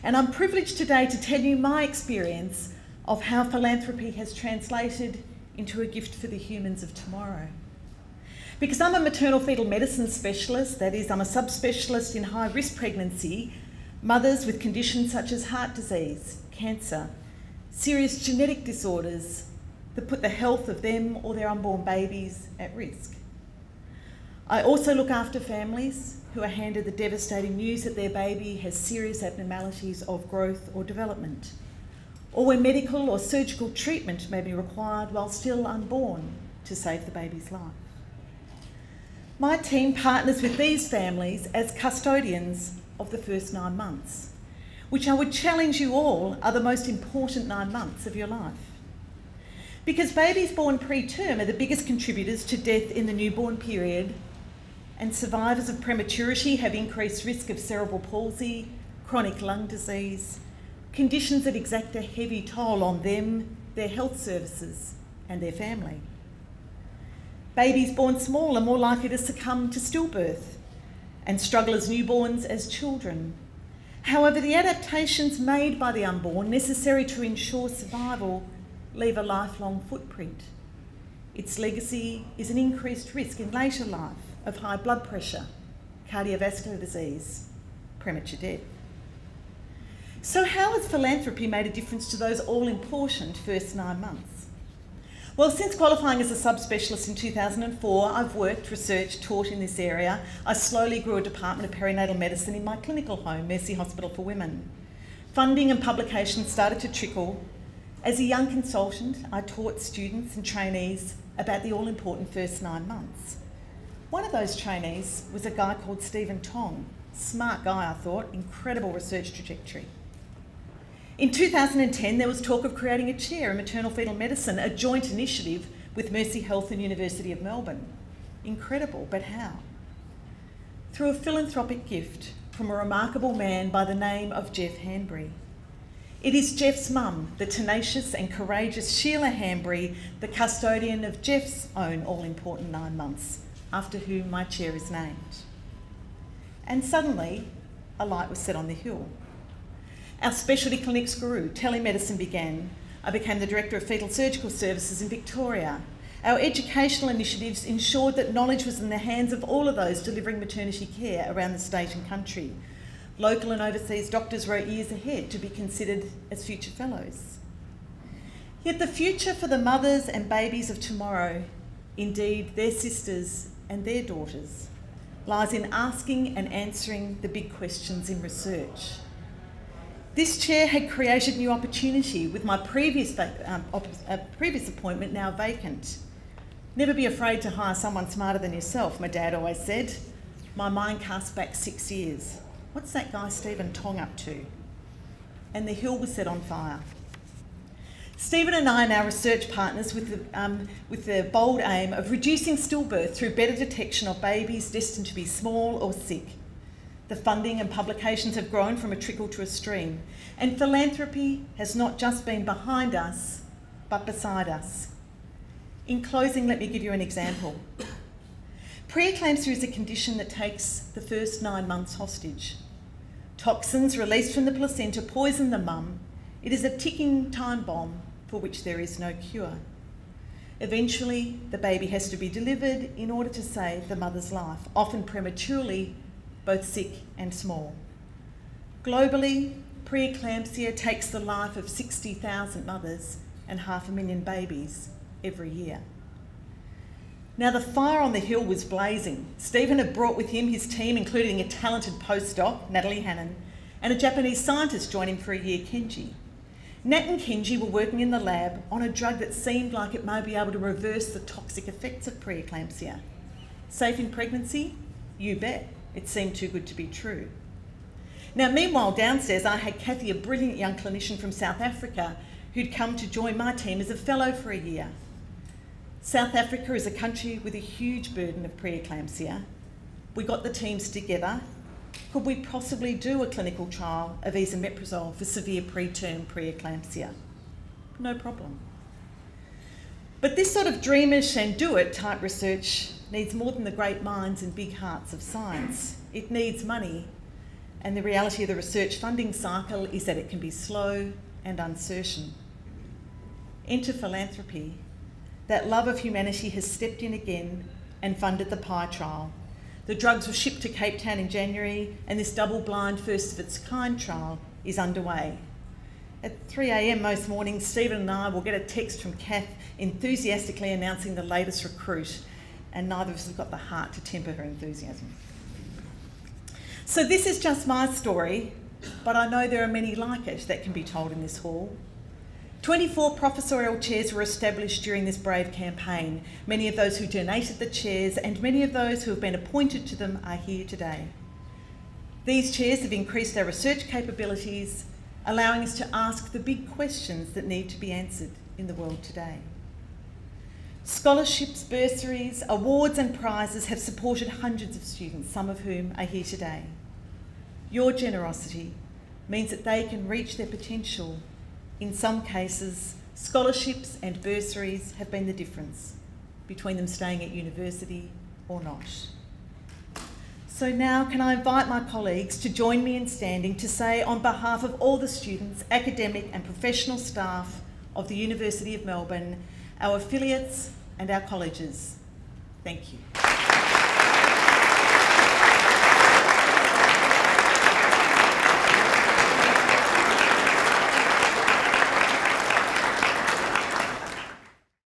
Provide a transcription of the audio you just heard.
And I'm privileged today to tell you my experience of how philanthropy has translated into a gift for the humans of tomorrow. Because I'm a maternal fetal medicine specialist, that is, I'm a subspecialist in high-risk pregnancy, mothers with conditions such as heart disease, cancer, serious genetic disorders that put the health of them or their unborn babies at risk. I also look after families who are handed the devastating news that their baby has serious abnormalities of growth or development, or where medical or surgical treatment may be required while still unborn to save the baby's life. My team partners with these families as custodians of the first 9 months, which I would challenge you all are the most important 9 months of your life. Because babies born preterm are the biggest contributors to death in the newborn period, and survivors of prematurity have increased risk of cerebral palsy, chronic lung disease, conditions that exact a heavy toll on them, their health services, and their family. Babies born small are more likely to succumb to stillbirth and struggle as newborns as children. However, the adaptations made by the unborn necessary to ensure survival leave a lifelong footprint. Its legacy is an increased risk in later life of high blood pressure, cardiovascular disease, premature death. So how has philanthropy made a difference to those all-important first 9 months? Well, since qualifying as a subspecialist in 2004, I've worked, researched, taught in this area. I slowly grew a department of perinatal medicine in my clinical home, Mercy Hospital for Women. Funding and publications started to trickle. As a young consultant, I taught students and trainees about the all-important first 9 months. One of those trainees was a guy called Stephen Tong. Smart guy, I thought, incredible research trajectory. In 2010, there was talk of creating a chair in maternal fetal medicine, a joint initiative with Mercy Health and University of Melbourne. Incredible, but how? Through a philanthropic gift from a remarkable man by the name of Jeff Hanbury. It is Jeff's mum, the tenacious and courageous Sheila Hanbury, the custodian of Jeff's own all-important 9 months, after whom my chair is named. And suddenly, a light was set on the hill. Our specialty clinics grew, telemedicine began. I became the Director of Fetal Surgical Services in Victoria. Our educational initiatives ensured that knowledge was in the hands of all of those delivering maternity care around the state and country. Local and overseas doctors wrote years ahead to be considered as future fellows. Yet the future for the mothers and babies of tomorrow, indeed their sisters and their daughters, lies in asking and answering the big questions in research. This chair had created new opportunity with my previous appointment now vacant. Never be afraid to hire someone smarter than yourself, my dad always said. My mind cast back 6 years. What's that guy Stephen Tong up to? And the hill was set on fire. Stephen and I are now research partners with the bold aim of reducing stillbirth through better detection of babies destined to be small or sick. The funding and publications have grown from a trickle to a stream, and philanthropy has not just been behind us, but beside us. In closing, let me give you an example. Preeclampsia is a condition that takes the first 9 months hostage. Toxins released from the placenta poison the mum. It is a ticking time bomb for which there is no cure. Eventually, the baby has to be delivered in order to save the mother's life, often prematurely, both sick and small. Globally, preeclampsia takes the life of 60,000 mothers and 500,000 babies every year. Now, the fire on the hill was blazing. Stephen had brought with him his team, including a talented postdoc, Natalie Hannon, and a Japanese scientist joined him for a year, Kenji. Nat and Kenji were working in the lab on a drug that seemed like it may be able to reverse the toxic effects of preeclampsia. Safe in pregnancy? You bet. It seemed too good to be true. Now, meanwhile, downstairs, I had Kathy, a brilliant young clinician from South Africa, who'd come to join my team as a fellow for a year. South Africa is a country with a huge burden of preeclampsia. We got the teams together. Could we possibly do a clinical trial of esomeprazole for severe preterm preeclampsia? No problem. But this sort of dreamish and do-it type research needs more than the great minds and big hearts of science. It needs money. And the reality of the research funding cycle is that it can be slow and uncertain. Enter philanthropy. That love of humanity has stepped in again and funded the PI trial. The drugs were shipped to Cape Town in January, and this double-blind, first-of-its-kind trial is underway. At 3 a.m. most mornings, Stephen and I will get a text from Kath enthusiastically announcing the latest recruit, and neither of us have got the heart to temper her enthusiasm. So this is just my story, but I know there are many like it that can be told in this hall. 24 professorial chairs were established during this brave campaign. Many of those who donated the chairs and many of those who have been appointed to them are here today. These chairs have increased our research capabilities, allowing us to ask the big questions that need to be answered in the world today. Scholarships, bursaries, awards and prizes have supported hundreds of students, some of whom are here today. Your generosity means that they can reach their potential. In some cases, scholarships and bursaries have been the difference between them staying at university or not. So now can I invite my colleagues to join me in standing to say on behalf of all the students, academic and professional staff of the University of Melbourne, our affiliates and our colleges, thank you.